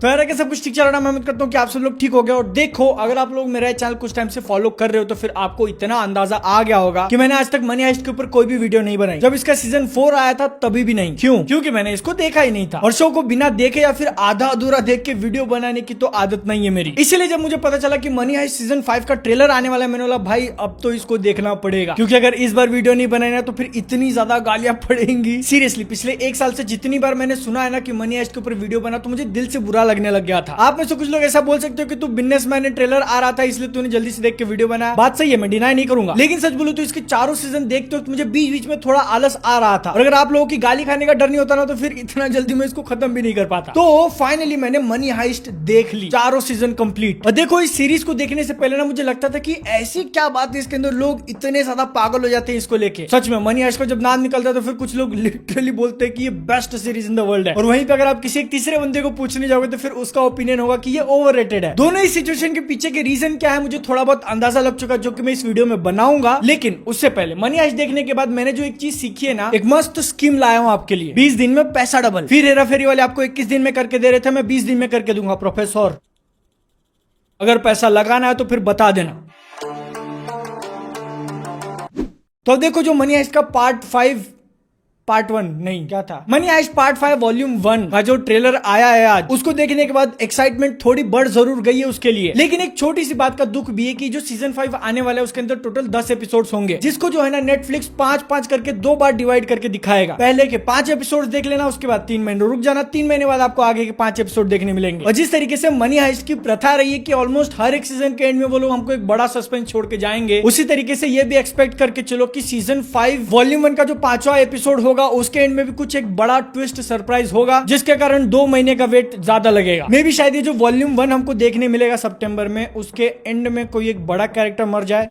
तो यार सब कुछ ठीक चल रहा है। मैं उम्मीद करता हूँ कि आप सब लोग ठीक हो गए। और देखो, अगर आप लोग मेरा चैनल कुछ टाइम से फॉलो कर रहे हो तो फिर आपको इतना अंदाजा आ गया होगा कि मैंने आज तक मनी हाइस्ट के ऊपर कोई भी वीडियो नहीं बनाई। जब इसका सीजन 4 आया था तभी भी नहीं। क्यों? क्योंकि मैंने इसको देखा ही नहीं था और शो को बिना देखे या फिर आधा अधूरा देख के वीडियो बनाने की तो आदत नहीं है मेरी। इसलिए जब मुझे पता चला कि मनी हाइस्ट सीजन 5 का ट्रेलर आने वाला है, मैंने बोला भाई अब तो इसको देखना पड़ेगा, क्योंकि अगर इस बार वीडियो नहीं बनाई ना तो फिर इतनी ज्यादा गालियां पड़ेंगी। सीरियसली पिछले एक साल से जितनी बार मैंने सुना है ना कि मनी हाइस्ट के ऊपर वीडियो बना तो मुझे दिल से बुरा लगने लग गया था। आप में से कुछ लोग ऐसा बोल सकते हो कि तू बिजनेसमैन ट्रेलर आ रहा था इसलिए तूने जल्दी से देख के वीडियो बनाया। बात सही है, मैं डिनाई नहीं करूंगा, लेकिन सच बोलूं तो इसके चारों सीजन देखते वक्त मुझे बीच बीच में थोड़ा आलस आ रहा था। और अगर आप लोगों की गाली खाने का डर नहीं होता ना तो फिर इतना जल्दी मैं इसको खत्म भी नहीं कर पाता। तो फाइनली मैंने मनी हाइस्ट देख ली, चारों सीजन कंप्लीट। और देखो, इस सीरीज को देखने से पहले ना मुझे लगता था कि ऐसी क्या बात है इसके अंदर, लोग इतने ज्यादा पागल हो जाते हैं इसको लेके। सच में मनी हाइस्ट का जब नाम निकलता है तो फिर कुछ लोग लिटरली बोलते हैं कि ये best series in the world है। और वहीं पे अगर आप किसी एक तीसरे बंदे को पूछने जाओगे तो फिर उसका ओपिनियन होगा कि ये ओवररेटेड है। दोनों ही सिचुएशन के पीछे के रीजन क्या है मुझे थोड़ा बहुत अंदाजा लग चुका, जो कि मैं इस वीडियो में बनाऊंगा। लेकिन उससे पहले मनी हाइस्ट देखने के बाद मैंने जो एक चीज सीखी है ना, एक मस्त स्कीम लाया हूं आपके लिए। 20 दिन में पैसा डबल। फिर हेरा फेरी वाले आपको 21 दिन में करके दे रहे थे, मैं 20 दिन में करके दूंगा प्रोफेसर। अगर पैसा लगाना है तो फिर बता देना। तो देखो, जो मनी हाइस्ट का पार्ट 1 नहीं क्या था, मनी हाइस्ट पार्ट 5 वॉल्यूम 1 का जो ट्रेलर आया है आज, उसको देखने के बाद एक्साइटमेंट थोड़ी बढ़ जरूर गई है उसके लिए। लेकिन एक छोटी सी बात का दुख भी है कि जो सीजन 5 आने वाला है उसके अंदर टोटल 10 एपिसोड्स होंगे, जिसको जो है ना नेटफ्लिक्स 5-5 करके 2 बार डिवाइड करके दिखाएगा। पहले के 5 एपिसोड देख लेना, उसके बाद 3 महीने रुक जाना, 3 महीने बाद आपको आगे के 5 एपिसोड देखने मिलेंगे। और जिस तरीके से मनी हाइस्ट की प्रथा रही है कि ऑलमोस्ट हर एक सीजन के एंड में वो लोग हमको एक बड़ा सस्पेंस छोड़ के जाएंगे, उसी तरीके से ये भी एक्सपेक्ट करके चलो कि सीजन 5 वॉल्यूम 1 का जो 5वां एपिसोड होगा उसके एंड में भी कुछ एक बड़ा ट्विस्ट सरप्राइज होगा, जिसके कारण 2 महीने का वेट ज्यादा लगेगा। मे भी शायद ये जो वॉल्यूम 1 हमको देखने मिलेगा सितंबर में, उसके एंड में कोई एक बड़ा कैरेक्टर मर जाए,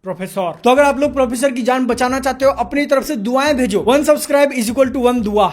प्रोफेसर। तो अगर आप लोग प्रोफेसर की जान बचाना चाहते हो अपनी तरफ से दुआएं भेजो। 1 सब्सक्राइब इज इक्वल टू 1 दुआ।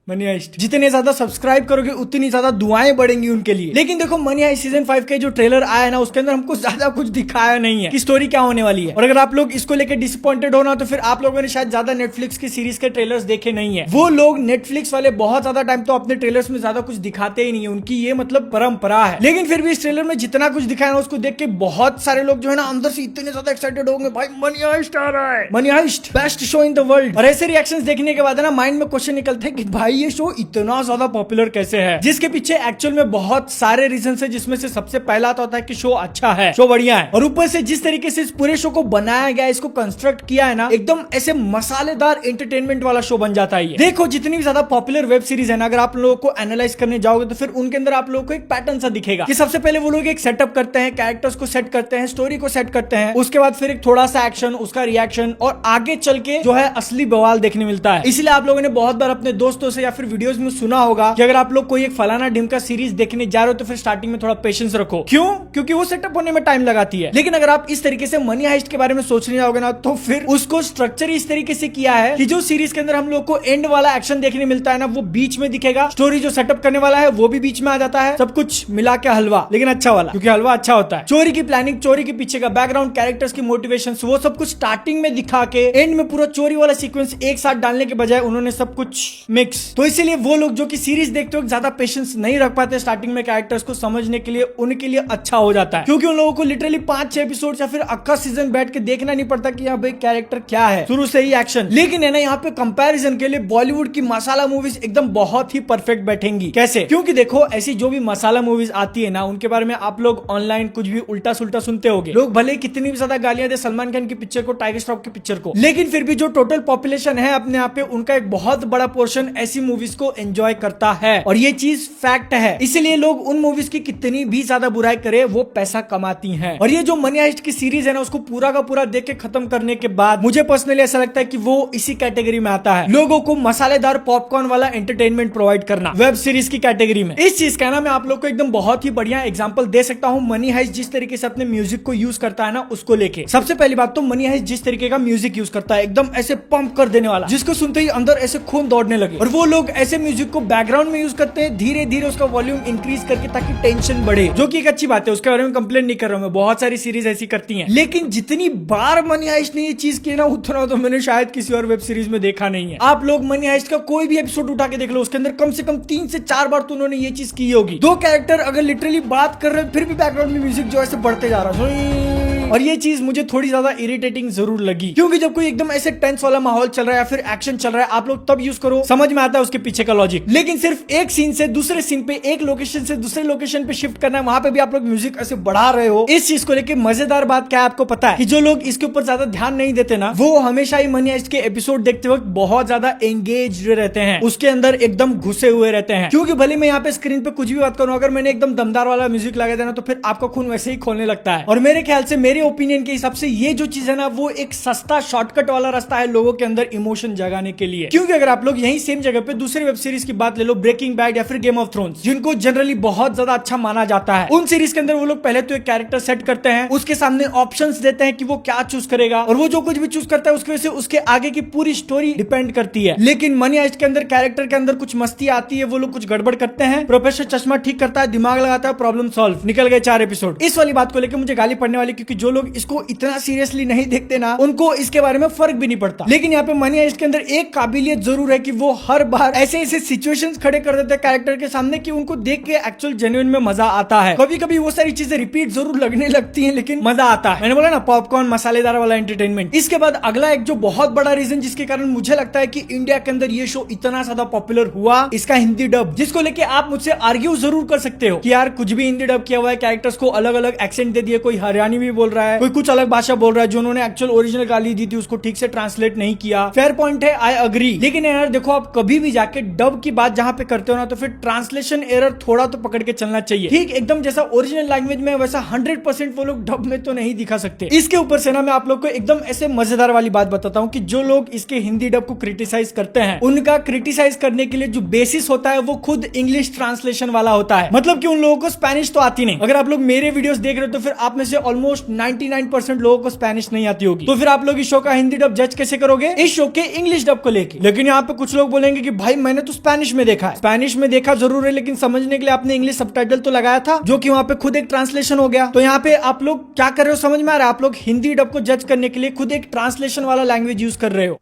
मनी हाइस्ट जितने ज्यादा सब्सक्राइब करोगे उतनी ज्यादा दुआएं बढ़ेंगी उनके लिए। लेकिन देखो, मनी हाइस्ट सीजन 5 के जो ट्रेलर आया ना उसके अंदर हमको ज्यादा कुछ दिखाया नहीं है कि स्टोरी क्या होने वाली है। और अगर आप लोग इसको लेकर डिसअपॉइंटेड हो ना तो फिर आप लोगों ने शायद ज्यादा नेटफ्लिक्स की सीरीज के ट्रेलर्स देखे नहीं है। वो लोग नेटफ्लिक्स वाले बहुत ज्यादा टाइम तो अपने ट्रेलर्स में ज्यादा कुछ दिखाते ही नहीं है, उनकी ये मतलब परंपरा है। लेकिन फिर भी इस ट्रेलर में जितना कुछ दिखाया ना उसको देख के बहुत सारे लोग जो है ना अंदर से इतने ज्यादा एक्साइटेड होंगे, भाई मनी हाइस्ट आ रहा है, money heist best show in the world. और ऐसे रिएक्शंस देखने के बाद ना माइंड में क्वेश्चन निकलते हैं कि भाई ये शो इतना ज्यादा पॉपुलर कैसे है, जिसके पीछे एक्चुअल में बहुत सारे रीजन है, जिसमें से सबसे पहला तो होता है कि शो अच्छा है, शो बढ़िया है। और ऊपर से जिस तरीके से इस पूरे शो को बनाया गया है, इसको कंस्ट्रक्ट किया है ना, एकदम ऐसे मसालेदार एंटरटेनमेंट वाला शो बन जाता है। देखो, जितनी भी ज्यादा पॉपुलर वेब सीरीज है ना, अगर आप लोगों को एनालाइज करने जाओगे तो फिर उनके अंदर आप लोगों को एक पैटर्न सा दिखेगा कि सबसे पहले वो लोग एक सेटअप करते हैं, कैरेक्टर्स को सेट करते हैं, स्टोरी को सेट करते हैं, उसके बाद फिर एक थोड़ा सा एक्शन, उसका रिएक्शन, और आगे चल के जो है असली बवाल देखने मिलता है। इसलिए आप लोगों ने बहुत बार अपने दोस्तों से या फिर वीडियोस में सुना होगा कि अगर आप लोग कोई एक फलाना ढिमका सीरीज देखने जा रहे हो तो फिर स्टार्टिंग में थोड़ा पेशेंस रखो। क्यों? क्योंकि वो सेटअप होने में टाइम लगाती है। लेकिन अगर आप इस तरीके से मनी हाइस्ट के बारे में सोचने जाओगे ना तो फिर उसको स्ट्रक्चर इस तरीके से किया है कि जो सीरीज के अंदर हम लोग को एंड वाला एक्शन देखने मिलता है ना, वो बीच में दिखेगा, स्टोरी जो सेटअप करने वाला है वो भी बीच में आ जाता है, सब कुछ मिला के हलवा, लेकिन अच्छा वाला, क्योंकि हलवा अच्छा होता है। चोरी की प्लानिंग, चोरी के पीछे का बैकग्राउंड, कैरेक्टर्स की मोटिवेशन, वो सब कुछ स्टार्टिंग में दिखा के एंड में पूरा चोरी वाला सीक्वेंस एक साथ डालने के बजाय उन्होंने सब कुछ मिक्स। तो इसीलिए वो लोग जो कि सीरीज देखते हो ज्यादा पेशेंस नहीं रख पाते स्टार्टिंग में कैरेक्टर्स को समझने के लिए, उनके लिए अच्छा हो जाता है, क्योंकि उन लोगों को लिटरली 5-6 एपिसोड या फिर अक्का सीजन बैठ के देखना नहीं पड़ता कि यहाँ भाई कैरेक्टर क्या है, शुरू से ही एक्शन। लेकिन है ना, यहाँ पे कंपैरिजन के लिए बॉलीवुड की मसाला मूवीज एकदम बहुत ही परफेक्ट बैठेंगी। कैसे? क्योंकि देखो, ऐसी जो भी मसाला मूवीज आती है ना, उनके बारे में आप लोग ऑनलाइन कुछ भी उल्टा सुल्टा सुनते होंगे। लोग भले कितनी भी ज्यादा गालियां दे सलमान खान की पिक्चर को, टाइगर श्रॉफ की पिक्चर को, लेकिन फिर भी जो टोटल पॉपुलेशन है अपने आप पे, उनका एक बहुत बड़ा पोर्शन ऐसी मूवीज को एंजॉय करता है। और ये चीज फैक्ट है, इसलिए लोग उन मूवीज की कितनी भी ज्यादा बुराई करे, वो पैसा कमाती हैं। और ये जो मनी हाइस्ट की सीरीज है ना, उसको पूरा का पूरा देख के खत्म करने के बाद मुझे पर्सनली ऐसा लगता है कि वो इसी कैटेगरी में आता है, लोगों को मसालेदार पॉपकॉर्न वाला एंटरटेनमेंट प्रोवाइड करना वेब सीरीज की कैटेगरी में। इस चीज का ना मैं आप लोग को एकदम बहुत ही बढ़िया एग्जांपल दे सकता हूँ मनी हाइस्ट जिस तरीके से अपने म्यूजिक को यूज करता है ना, उसको लेके। सबसे पहली बात तो मनी हाइस्ट जिस तरीके का म्यूजिक यूज करता है, एकदम ऐसे पंप कर देने वाला, जिसको सुनते ही अंदर ऐसे खून दौड़ने लगे। और वो लोग ऐसे म्यूजिक को बैकग्राउंड में यूज करते हैं, धीरे धीरे उसका वॉल्यूम इंक्रीज करके ताकि टेंशन बढ़े, जो कि एक अच्छी बात है, उसके बारे में कंप्लेन नहीं कर रहा हूं मैं, बहुत सारी सीरीज ऐसी करती हैं। लेकिन जितनी बार मनी हाइस्ट ने ये चीज की ना, उतना तो मैंने शायद किसी और वेब सीरीज में देखा नहीं है। आप लोग मनी हाइस्ट का कोई भी एपिसोड उठा के देख लो, उसके अंदर कम से कम 3 से 4 बार तो उन्होंने ये चीज की होगी। दो कैरेक्टर अगर लिटरली बात कर रहे हैं, फिर भी बैकग्राउंड में म्यूजिक जो है बढ़ते जा रहा है, और ये चीज मुझे थोड़ी ज्यादा इरिटेटिंग जरूर लगी, क्योंकि जब कोई एकदम ऐसे टेंस वाला माहौल चल रहा है या फिर एक्शन चल रहा है, आप लोग तब यूज करो, समझ में आता है उसके पीछे का लॉजिक। लेकिन सिर्फ एक सीन से दूसरे सीन पे, एक लोकेशन से दूसरे लोकेशन पे शिफ्ट करना है, वहां पे भी आप लोग म्यूजिक ऐसे बढ़ा रहे हो। इस चीज को लेकर मजेदार बात क्या है आपको पता है, कि जो लोग इसके ऊपर ज्यादा ध्यान नहीं देते ना, वो हमेशा ही मनी हाइस्ट के एपिसोड देखते वक्त बहुत ज्यादा एंगेज रहते हैं, उसके अंदर एकदम घुसे हुए रहते हैं। क्योंकि भले मैं यहाँ पे स्क्रीन पे कुछ भी बात करूं, अगर मैंने एकदम दमदार वाला म्यूजिक लगा देना, तो फिर आपका खून वैसे ही खोलने लगता है। और मेरे ख्याल से, मेरे ओपिनियन के हिसाब से, ये जो चीज है ना, वो एक सस्ता शॉर्टकट वाला रास्ता है लोगों के अंदर इमोशन जगाने के लिए। क्योंकि अगर आप लोग यही सेम जगह पे दूसरी वेब सीरीज की बात ले लो, ब्रेकिंग बैड या फिर गेम ऑफ थ्रोन्स, जिनको जनरली बहुत ज्यादा अच्छा माना जाता है, उन सीरीज के अंदर वो लोग पहले तो एक कैरेक्टर सेट करते हैं, उसके सामने ऑप्शंस देते हैं कि वो क्या चूज करेगा, और वो जो कुछ भी चूज करता है उसकी वजह से उसके आगे की पूरी स्टोरी डिपेंड करती है। लेकिन मनी हाइस्ट के अंदर कैरेक्टर के अंदर कुछ मस्ती आती है, वो लोग कुछ गड़बड़ करते हैं, प्रोफेसर चश्मा ठीक करता है, दिमाग लगाता है, प्रॉब्लम सॉल्व, निकल गए 4 एपिसोड। इस वाली बात को लेकर मुझे गाली पड़ने वाली, क्योंकि जो लोग इसको इतना सीरियसली नहीं देखते ना, उनको इसके बारे में फर्क भी नहीं पड़ता। लेकिन यहाँ पे मनी हाइस्ट के अंदर एक काबिलियत जरूर है कि वो हर बार ऐसे ऐसे सिचुएशंस खड़े कर देते हैं कैरेक्टर के सामने कि उनको देख के एक्चुअल जेन्युइन में मजा आता है। कभी कभी वो सारी चीजें रिपीट जरूर लगने लगती हैं, लेकिन मजा आता है। मैंने बोला ना, पॉपकॉर्न मसालेदार वाला एंटरटेनमेंट। इसके बाद अगला एक जो बहुत बड़ा रीजन जिसके कारण मुझे लगता है कि इंडिया के अंदर ये शो इतना ज्यादा पॉपुलर हुआ, इसका हिंदी डब, जिसको लेके आप मुझसे आर्ग्यू जरूर कर सकते हो कि यार कुछ भी हिंदी डब किया हुआ है, कैरेक्टर्स को अलग अलग एक्सेंट दे दिए, कोई हरियाणी भी बोल रहा है, कोई कुछ अलग भाषा बोल रहा है, जो उन्होंने एक्चुअल ओरिजिनल गाली दी थी उसको ठीक से ट्रांसलेट नहीं किया। फेयर पॉइंट है, आई अग्री। लेकिन यार देखो, आप कभी भी जाके डब की बात जहां पे करते हो ना, तो फिर ट्रांसलेशन एरर थोड़ा तो पकड़ के चलना चाहिए। ठीक एकदम जैसा ओरिजिनल लैंग्वेज में, वैसा 100% वो लोग डब में तो नहीं दिखा सकते। इसके ऊपर से ना मैं आप लोग को एकदम ऐसे मजेदार वाली बात बताता हूँ कि जो लोग इसके हिंदी डब को क्रिटिसाइज करते हैं, उनका क्रिटिसाइज करने के लिए जो बेसिस होता है वो खुद इंग्लिश ट्रांसलेशन वाला होता है। मतलब कि उन लोगों को स्पेनिश तो आती नहीं। अगर आप लोग मेरे वीडियोस देख रहे हो तो फिर आप में से ऑलमोस्ट 99% लोगों को स्पेनिश नहीं आती होगी, तो फिर आप लोग इस शो का हिंदी डब जज कैसे करोगे, इस शो के इंग्लिश डब को लेके। लेकिन यहाँ पे कुछ लोग बोलेंगे कि भाई मैंने तो स्पेनिश में देखा है। स्पेनिश में देखा जरूर है, लेकिन समझने के लिए आपने इंग्लिश सबटाइटल तो लगाया था, जो कि वहाँ पे खुद एक ट्रांसलेशन हो गया। तो यहाँ पे आप लोग क्या कर रहे हो समझ में आ रहा है, आप लोग हिंदी डब को जज करने के लिए खुद एक ट्रांसलेशन वाला लैंग्वेज यूज कर रहे हो।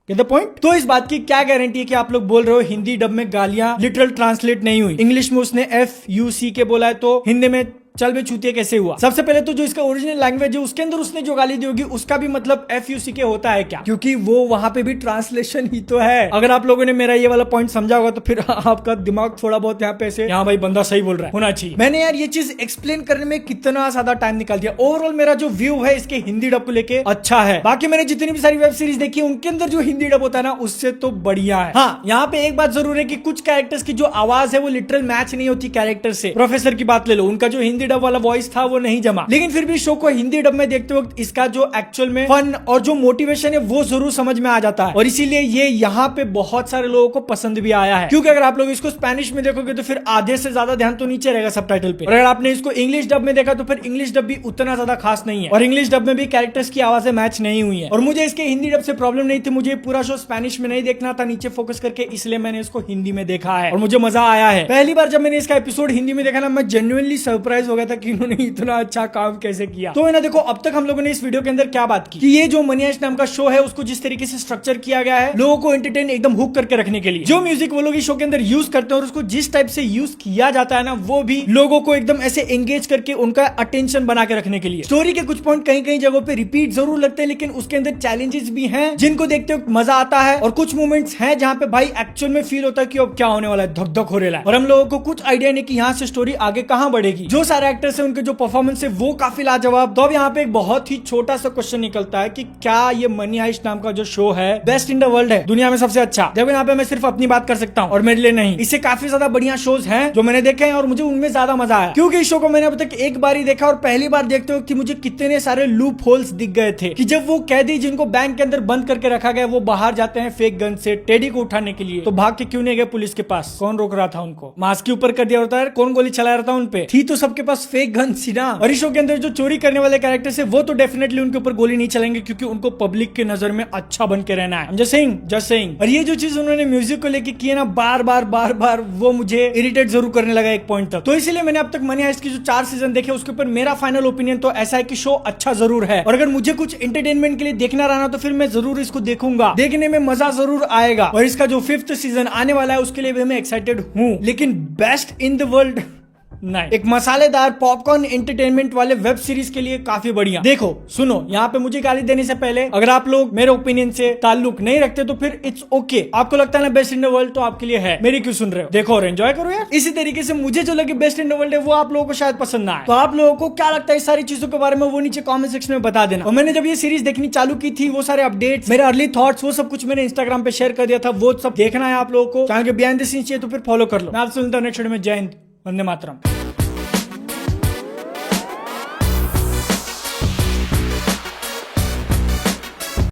Get the point? तो इस बात की क्या गारंटी है कि आप लोग बोल रहे हो हिंदी डब में गालियां लिटरल ट्रांसलेट नहीं हुई, इंग्लिश में उसने FUC के बोला है तो हिंदी में चल बे चूतिया कैसे हुआ। सबसे पहले तो जो इसका ओरिजिनल लैंग्वेज है उसके अंदर उसने जो गाली दी होगी उसका भी मतलब FUC के होता है क्या, क्योंकि वो वहां पे भी ट्रांसलेशन ही तो है। अगर आप लोगों ने मेरा ये वाला पॉइंट समझा होगा तो फिर आपका दिमाग थोड़ा बहुत यहाँ पे ऐसे, यहाँ भाई बंदा सही बोल रहा है, होना चाहिए। मैंने यार ये चीज एक्सप्लेन करने में कितना ज्यादा टाइम निकाल दिया। ओवरऑल मेरा जो व्यू है इसके हिंदी डब को लेके अच्छा है। बाकी मैंने जितनी भी सारी वेब सीरीज देखी उनके अंदर जो हिंदी डब होता है ना, उससे तो बढ़िया है। हाँ, यहाँ पे एक बात जरूर है कि कुछ कैरेक्टर्स की जो आवाज है वो लिटरल मैच नहीं होती कैरेक्टर से। प्रोफेसर की बात ले लो, उनका जो हिंदी डब वाला वॉइस था वो नहीं जमा, लेकिन फिर भी शो को हिंदी डब में देखते वक्त इसका जो एक्चुअल में फन और जो मोटिवेशन है वो जरूर समझ में आ जाता है, और इसीलिए ये यहाँ पे बहुत सारे लोगों को पसंद भी आया है। क्योंकि अगर आप लोग इसको स्पेनिश में देखोगे तो फिर आधे से ज्यादा ध्यान तो नीचे रहेगा सबटाइटल पे, और अगर आपने इसको इंग्लिश डब में देखा तो फिर इंग्लिश डब भी उतना ज्यादा खास नहीं है, और इंग्लिश डब में भी कैरेक्टर्स की आवाजें मैच नहीं हुई है। और मुझे इसके हिंदी डब से प्रॉब्लम नहीं थी, मुझे पूरा शो स्पेनिश में नहीं देखना था नीचे फोकस करके, इसलिए मैंने इसको हिंदी में देखा है और मुझे मजा आया है। पहली बार जब मैंने इसका एपिसोड हिंदी में देखा ना, मैं जेन्युइनली सरप्राइज हो गया था कि इन्होंने इतना अच्छा काम कैसे किया। तो ना देखो, अब तक हम लोगों ने इस वीडियो के अंदर क्या बात की कि ये जो मनी हाइस्ट नाम का शो है उसको जिस तरीके से स्ट्रक्चर किया गया है लोगों को एंटरटेन एकदम हुक करके रखने के लिए, जो म्यूजिक वो लोग इस शो के अंदर यूज करते हैं और उसको जिस टाइप से यूज किया जाता है ना, वो भी लोगों को एकदम ऐसे एंगेज करके उनका अटेंशन बना के रखने के लिए। स्टोरी के कुछ पॉइंट कहीं कहीं जगहों पे रिपीट जरूर लगते हैं, लेकिन उसके अंदर चैलेंजेस भी हैं जिनको देखते हुए मजा आता है, और कुछ मोमेंट्स हैं जहां पे भाई एक्चुअल में फील होता है कि अब क्या होने वाला है, धक धक हो रहा है, और हम लोगों को कुछ आइडिया नहीं कि यहाँ से स्टोरी आगे कहां बढ़ेगी। जो सारे एक्टर्स हैं उनके जो परफॉर्मेंस है वो काफी लाजवाब। तो अब यहाँ पे एक बहुत ही छोटा सा क्वेश्चन निकलता है कि क्या ये मनी हाइस्ट नाम का जो शो है बेस्ट इन द वर्ल्ड है, दुनिया में सबसे अच्छा। देखो यहाँ पे मैं सिर्फ अपनी बात कर सकता हूँ और मेरे लिए नहीं, इससे काफी ज्यादा बढ़िया शोज हैं जो मैंने देखे हैं और मुझे उनमें ज्यादा मजा आया, क्योंकि इस शो को मैंने अब तक एक बार ही देखा और पहली बार देखते वक्त मुझे कितने सारे लूप होल्स दिख गए थे कि जब वो कैदी जिनको बैंक के अंदर बंद करके रखा गया वो बाहर जाते हैं फेक गन से टेडी को उठाने के लिए, तो भाग के क्यों नहीं गए पुलिस के पास, कौन रोक रहा था उनको, मास्क के ऊपर कर दिया होता है, कौन गोली चला रहा था उनपे, थी तो सबके पास फेक गन थी ना, और इस शो के अंदर जो चोरी करने वाले कैरेक्टर्स है वो तो डेफिनेटली उनके ऊपर गोली नहीं चलेंगे, क्योंकि उनको पब्लिक के नजर में अच्छा बन के रहना है। Just saying. और ये जो चीज उन्होंने म्यूजिक को लेके की है ना, बार बार वो मुझे इरिटेट जरूर करने लगा एक पॉइंट तक। तो इसीलिए मैंने अब तक मनी हाइस्ट की जो 4 सीजन देखे उसके ऊपर मेरा फाइनल ओपिनियन तो ऐसा है कि शो अच्छा जरूर है, और अगर मुझे कुछ एंटरटेनमेंट के लिए देखना रहा तो फिर मैं जरूर इसको देखूंगा, देखने में मजा जरूर आएगा। और इसका जो 5th सीजन आने वाला है उसके लिए भी मैं एक्साइटेड हूं, लेकिन बेस्ट इन द वर्ल्ड नहीं, एक मसालेदार पॉपकॉर्न एंटरटेनमेंट वाले वेब सीरीज के लिए काफी बढ़िया। देखो सुनो, यहाँ पे मुझे गाली देने से पहले अगर आप लोग मेरे ओपिनियन से ताल्लुक नहीं रखते तो फिर इट्स ओके। आपको लगता है ना बेस्ट इन द वर्ल्ड तो आपके लिए है, मेरी क्यों सुन रहे हो? देखो और एंजॉय करो यार। इसी तरीके से मुझे जो लगे बेस्ट इन द वर्ल्ड है वो आप लोगों को शायद पसंद ना आए, तो आप लोगों को क्या लगता है इस सारी चीजों के बारे में वो नीचे कॉमेंट सेक्शन में बता देना। और मैंने जब ये सीरीज देखनी चालू की थी वो सारे अपडेट्स, मेरे अर्ली थॉट्स, वो सब कुछ मैंने इंस्टाग्राम पे शेयर कर दिया था, वो सब देखना है आप लोगों को। चाहे बिहाइंड द सीन्स चाहिए तो फिर फॉलो कर लो। मैं आपसे मिलता हूं नेक्स्ट वीडियो में। जय हिंद, वंदे मातरम।